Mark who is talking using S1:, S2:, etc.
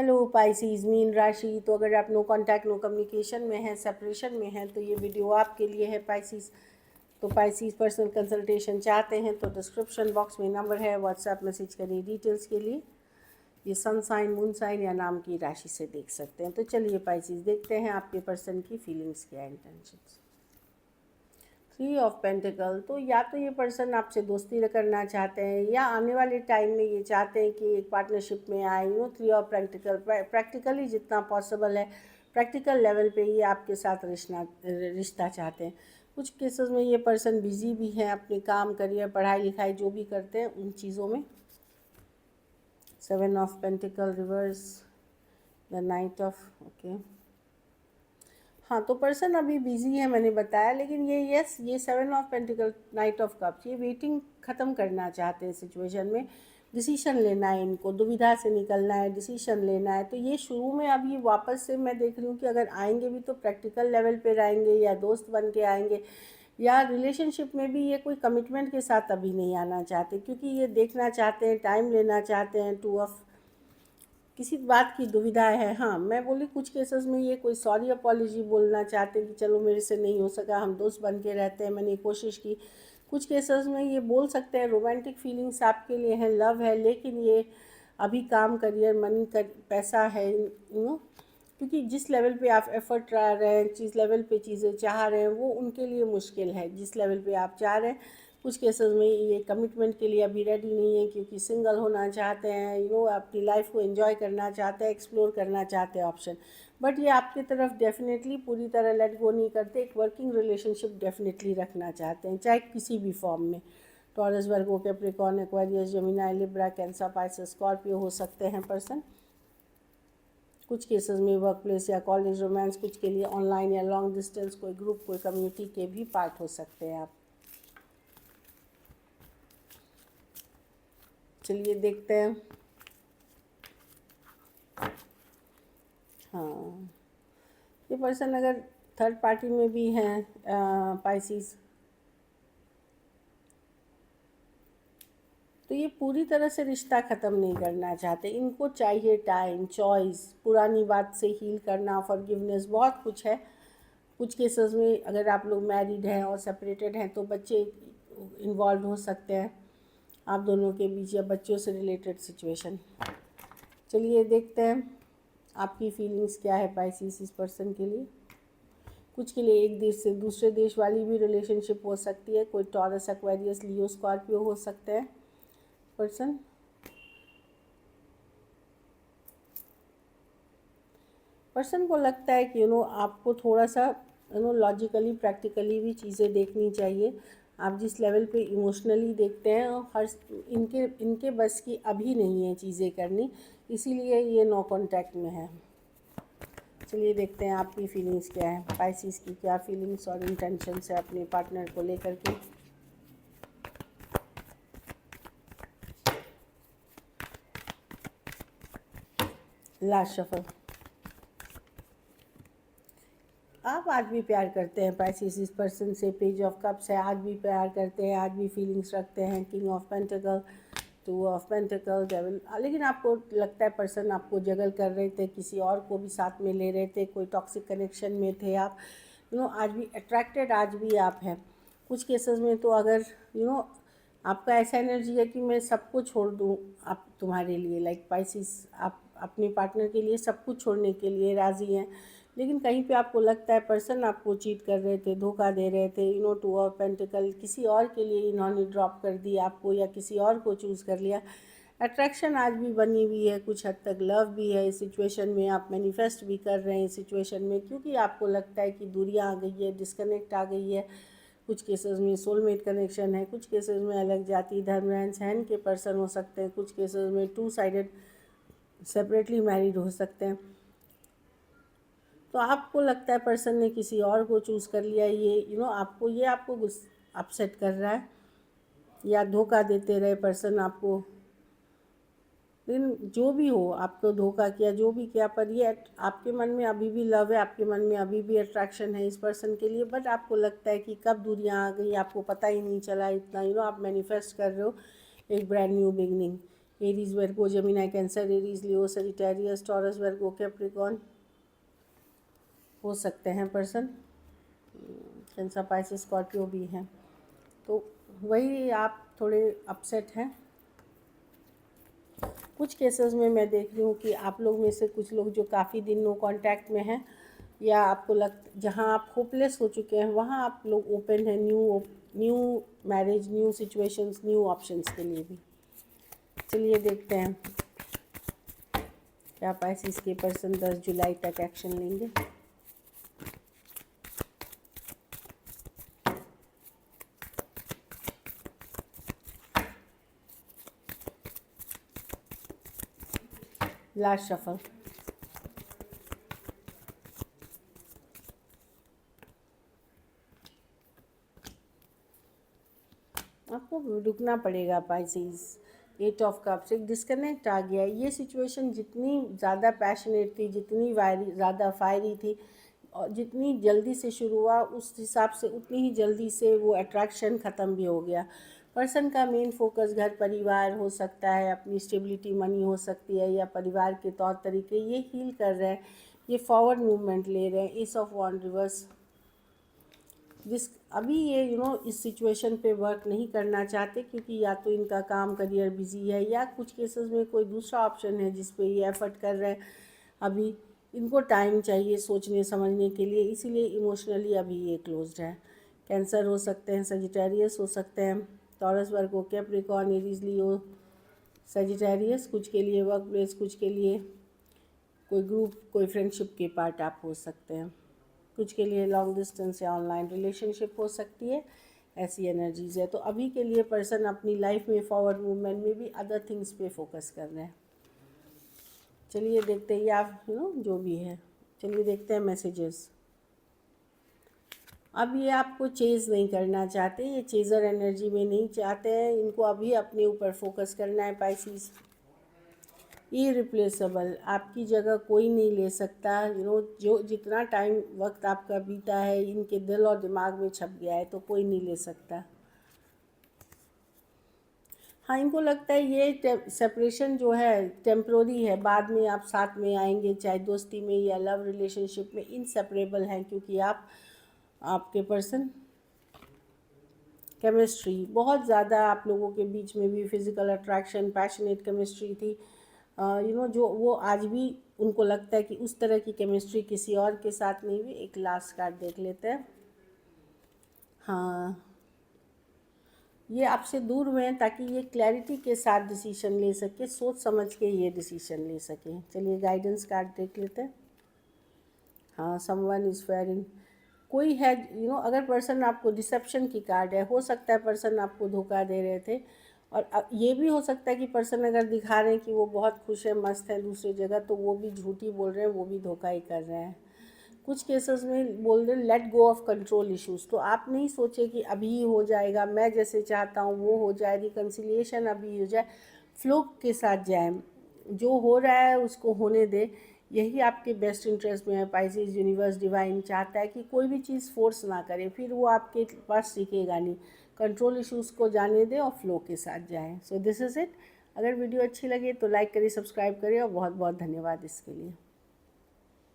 S1: Hello Pisces mean राशि। तो अगर आप नो कांटेक्ट नो कम्युनिकेशन में हैं, सेपरेशन में हैं, तो ये वीडियो आपके लिए है पाइसीज। तो पाइसीज पर्सनल कंसल्टेशन चाहते हैं तो डिस्क्रिप्शन बॉक्स में नंबर है, व्हाट्सएप मैसेज करिए डिटेल्स के लिए। ये सन साइन, मून साइन या नाम की राशि से देख सकते हैं। तो चलिए पाइसीज देखते हैं आपके पर्सन की फीलिंग्स क्या है, इंटेंशंस। 3 ऑफ पेंटिकल, तो या तो ये पर्सन आपसे दोस्ती करना चाहते हैं या आने वाले टाइम में ये चाहते हैं कि एक पार्टनरशिप में आए। 3 ऑफ पेंटिकल प्रैक्टिकली जितना पॉसिबल है, प्रैक्टिकल लेवल पे ये आपके साथ रिश्ता चाहते हैं। कुछ केसेस में ये पर्सन बिजी भी हैं अपने काम, करियर, पढ़ाई लिखाई जो भी करते हैं उन चीज़ों में। 7 of pentacle reverse, the night of, okay. हाँ, तो पर्सन अभी बिजी है मैंने बताया, लेकिन ये 7 of pentacle, night of cups, ये वेटिंग ख़त्म करना चाहते हैं सिचुएशन में। डिसीशन लेना है इनको, दुविधा से निकलना है, डिसीशन लेना है। तो ये शुरू में अभी वापस से मैं देख रही हूँ कि अगर आएंगे भी तो प्रैक्टिकल लेवल पे आएंगे या दोस्त बन के आएंगे, या रिलेशनशिप में भी ये कोई कमिटमेंट के साथ अभी नहीं आना चाहते, क्योंकि ये देखना चाहते हैं, टाइम लेना चाहते हैं। 2 ऑफ किसी बात की दुविधा है। हाँ, मैं बोली कुछ केसेस में ये कोई सॉरी अपॉलॉजी बोलना चाहते हैं कि चलो मेरे से नहीं हो सका, हम दोस्त बन के रहते हैं, मैंने कोशिश की। कुछ केसेस में ये बोल सकते हैं रोमांटिक फीलिंग्स आपके लिए हैं, लव है, लेकिन ये अभी काम, करियर, मनी, पैसा है, क्योंकि जिस लेवल पे आप एफर्ट डाल रहे हैं, जिस लेवल पे चीज़ें चाह रहे हैं, वो उनके लिए मुश्किल है जिस लेवल पे आप चाह रहे हैं। कुछ केसेस में ये कमिटमेंट के लिए अभी रेडी नहीं है, क्योंकि सिंगल होना चाहते हैं, अपनी लाइफ को एंजॉय करना चाहते हैं, एक्सप्लोर करना चाहते हैं ऑप्शन। बट ये आपकी तरफ डेफिनेटली पूरी तरह लेट गो नहीं करते, एक वर्किंग रिलेशनशिप डेफिनेटली रखना चाहते हैं, चाहे किसी भी फॉर्म में। Taurus, Virgo, Capricorn, Aquarius, Gemini, Libra, Cancer, Pisces, Scorpio हो सकते हैं पर्सन। कुछ केसेस में वर्क प्लेस या कॉलेज रोमांस, कुछ के लिए ऑनलाइन या लॉन्ग डिस्टेंस, कोई ग्रुप, कोई कम्युनिटी के भी पार्ट हो सकते हैं आप। चलिए देखते हैं। हाँ, ये पर्सन अगर थर्ड पार्टी में भी हैं, पाइसीज, तो ये पूरी तरह से रिश्ता ख़त्म नहीं करना चाहते। इनको चाहिए टाइम, चॉइस, पुरानी बात से हील करना, फॉरगिवनेस, बहुत कुछ है। कुछ केसेस में अगर आप लोग मैरिड हैं और सेपरेटेड हैं तो बच्चे इन्वॉल्व हो सकते हैं आप दोनों के बीच, या बच्चों से रिलेटेड सिचुएशन। चलिए देखते हैं आपकी फीलिंग्स क्या है पाइसीस इस पर्सन के लिए। कुछ के लिए एक देश से दूसरे देश वाली भी रिलेशनशिप हो सकती है। कोई टॉरस, एक्वेरियस, लियो, स्कॉर्पियो हो सकते हैं पर्सन। पर्सन को लगता है कि आपको थोड़ा सा लॉजिकली, प्रैक्टिकली भी चीज़ें देखनी चाहिए। आप जिस लेवल पे इमोशनली देखते हैं, हर इनके बस की अभी नहीं है चीज़ें करनी, इसीलिए ये नो कांटेक्ट में है। चलिए देखते हैं आपकी फीलिंग्स क्या है, पाइसीस की क्या फीलिंग्स और इंटेंशंस है अपने पार्टनर को लेकर के। Last shuffle. आप आज भी प्यार करते हैं पाइसीस इस पर्सन से। पेज ऑफ कप्स है, आज भी प्यार करते हैं, आज भी फीलिंग्स रखते हैं। King of pentacle, 2 of pentacle, devil. लेकिन आपको लगता है पर्सन आपको जगल कर रहे थे, किसी और को भी साथ में ले रहे थे, कोई टॉक्सिक कनेक्शन में थे आप। आज भी अट्रैक्टेड, आज भी आप हैं। कुछ केसेस में तो अगर आपका ऐसा एनर्जी है कि मैं सब कुछ छोड़ दूँ आप तुम्हारे लिए, लाइक पाइसीस, आप अपने पार्टनर के लिए सब कुछ छोड़ने के लिए राज़ी हैं। लेकिन कहीं पे आपको लगता है पर्सन आपको चीट कर रहे थे, धोखा दे रहे थे। 2 ऑफ पेंटिकल, किसी और के लिए इन्होंने ड्रॉप कर दिया आपको, या किसी और को चूज़ कर लिया। अट्रैक्शन आज भी बनी हुई है, कुछ हद तक लव भी है इस सिचुएशन में। आप मैनिफेस्ट भी कर रहे हैं इस सिचुएशन में, क्योंकि आपको लगता है कि दूरियां आ गई है, डिस्कनेक्ट आ गई है। कुछ केसेस में सोलमेट कनेक्शन है, कुछ केसेस में अलग जाति, धर्म, रहन सहन के पर्सन हो सकते हैं, कुछ केसेस में 2 साइडेड सेपरेटली मैरिड हो सकते हैं। तो आपको लगता है पर्सन ने किसी और को चूज़ कर लिया। ये आपको अपसेट कर रहा है, या धोखा देते रहे पर्सन आपको। लेकिन जो भी हो, आपको धोखा किया, जो भी किया, पर ये आपके मन में अभी भी लव है, आपके मन में अभी भी अट्रैक्शन है इस पर्सन के लिए। बट आपको लगता है कि कब दूरियां आ गई आपको पता ही नहीं चला इतना। आप मैनिफेस्ट कर रहे हो एक ब्रांड न्यू बिगनिंग, एरीज, वर्गो, जेमिनी, कैंसर, एरीज, लियो, सजिटेरियस, टॉरस, वर्गो, कैप्रिकॉर्न हो सकते हैं पर्सन। कैंसर, पाइसेस, स्कॉर्पियो भी हैं। तो वही आप थोड़े अपसेट हैं। कुछ केसेस में मैं देख रही हूँ कि आप लोग में से कुछ लोग जो काफ़ी दिन नो कांटेक्ट में हैं, या आपको जहाँ आप होपलेस हो चुके हैं वहाँ आप लोग ओपन हैं new marriage, new situations, new options के लिए भी। चलिए देखते हैं क्या पाइसेस के पर्सन 10 जुलाई तक एक्शन लेंगे। Last shuffle. आपको रुकना पड़ेगा पाइसेस। 8 ऑफ कप्स, एक डिस्कनेक्ट आ गया। ये सिचुएशन जितनी ज़्यादा पैशनेट थी, जितनी ज़्यादा फायरी थी, और जितनी जल्दी से शुरू हुआ उस हिसाब से उतनी ही जल्दी से वो अट्रैक्शन ख़त्म भी हो गया। पर्सन का मेन फोकस घर परिवार हो सकता है, अपनी स्टेबिलिटी मनी हो सकती है, या परिवार के तौर तरीके ये हील कर रहे हैं, ये फॉरवर्ड मूवमेंट ले रहे हैं। एस ऑफ वॉन्ड रिवर्स, जिस अभी ये इस सिचुएशन पे वर्क नहीं करना चाहते, क्योंकि या तो इनका काम करियर बिजी है, या कुछ केसेस में कोई दूसरा ऑप्शन है जिस पे ये एफर्ट कर रहे हैं। अभी इनको टाइम चाहिए सोचने समझने के लिए, इसीलिए इमोशनली अभी ये क्लोज्ड है। कैंसर हो सकते हैं, सजिटेरियस हो सकते हैं, टॉरस, वर्गो, कैप्रिकॉर्न, एरीज, लियो, सजिटेरियस, कुछ के लिए वर्क प्लेस, कुछ के लिए कोई ग्रुप, कोई फ्रेंडशिप के पार्ट आप हो सकते हैं, कुछ के लिए लॉन्ग डिस्टेंस या ऑनलाइन रिलेशनशिप हो सकती है। ऐसी एनर्जीज है। तो अभी के लिए पर्सन अपनी लाइफ में फॉरवर्ड मूवमेंट में भी अदर थिंग्स पे फोकस कर रहे हैं। चलिए देखते हैं, या जो भी है, चलिए देखते हैं मैसेजेस। अब ये आपको चेज़ नहीं करना चाहते, ये चेज़र एनर्जी में नहीं चाहते हैं, इनको अभी अपने ऊपर फोकस करना है पाइसेस। इरिप्लेसेबल, आपकी जगह कोई नहीं ले सकता। जो जितना टाइम वक्त आपका बीता है इनके दिल और दिमाग में छप गया है, तो कोई नहीं ले सकता। हाँ, इनको लगता है ये सेपरेशन जो है टेम्प्रोरी है, बाद में आप साथ में आएंगे, चाहे दोस्ती में या लव रिलेशनशिप में इनसेपरेबल हैं, क्योंकि आपके पर्सन केमिस्ट्री बहुत ज़्यादा आप लोगों के बीच में भी फिज़िकल अट्रैक्शन, पैशनेट केमिस्ट्री थी। जो वो आज भी उनको लगता है कि उस तरह की केमिस्ट्री किसी और के साथ नहीं हुई। एक लास्ट कार्ड देख लेते हैं। हाँ, ये आपसे दूर हुए हैं ताकि ये क्लैरिटी के साथ डिसीजन ले सके, सोच समझ के ये डिसीजन ले सकें। चलिए गाइडेंस कार्ड देख लेते हैं। हाँ, समवन इज़ फेयरिंग, कोई है अगर पर्सन आपको डिसेप्शन की कार्ड है, हो सकता है पर्सन आपको धोखा दे रहे थे। और ये भी हो सकता है कि पर्सन अगर दिखा रहे हैं कि वो बहुत खुश है, मस्त है दूसरी जगह, तो वो भी झूठी बोल रहे हैं, वो भी धोखा ही कर रहे हैं। कुछ केसेस में बोल रहे let go of control issues, तो आप नहीं सोचे कि अभी हो जाएगा, मैं जैसे चाहता हूँ वो हो जाए, रिकन्सिलिएशन अभी हो जाए, फ्लो के साथ जाए, जो हो रहा है उसको होने दे। यही आपके बेस्ट इंटरेस्ट में है। पाइसेस, यूनिवर्स, डिवाइन चाहता है कि कोई भी चीज़ फोर्स ना करे, फिर वो आपके पास सीखेगा नहीं। कंट्रोल इश्यूज़ को जाने दें और फ्लो के साथ जाएं। So this is it. अगर वीडियो अच्छी लगे तो लाइक करिए, सब्सक्राइब करिए, और बहुत बहुत धन्यवाद इसके लिए।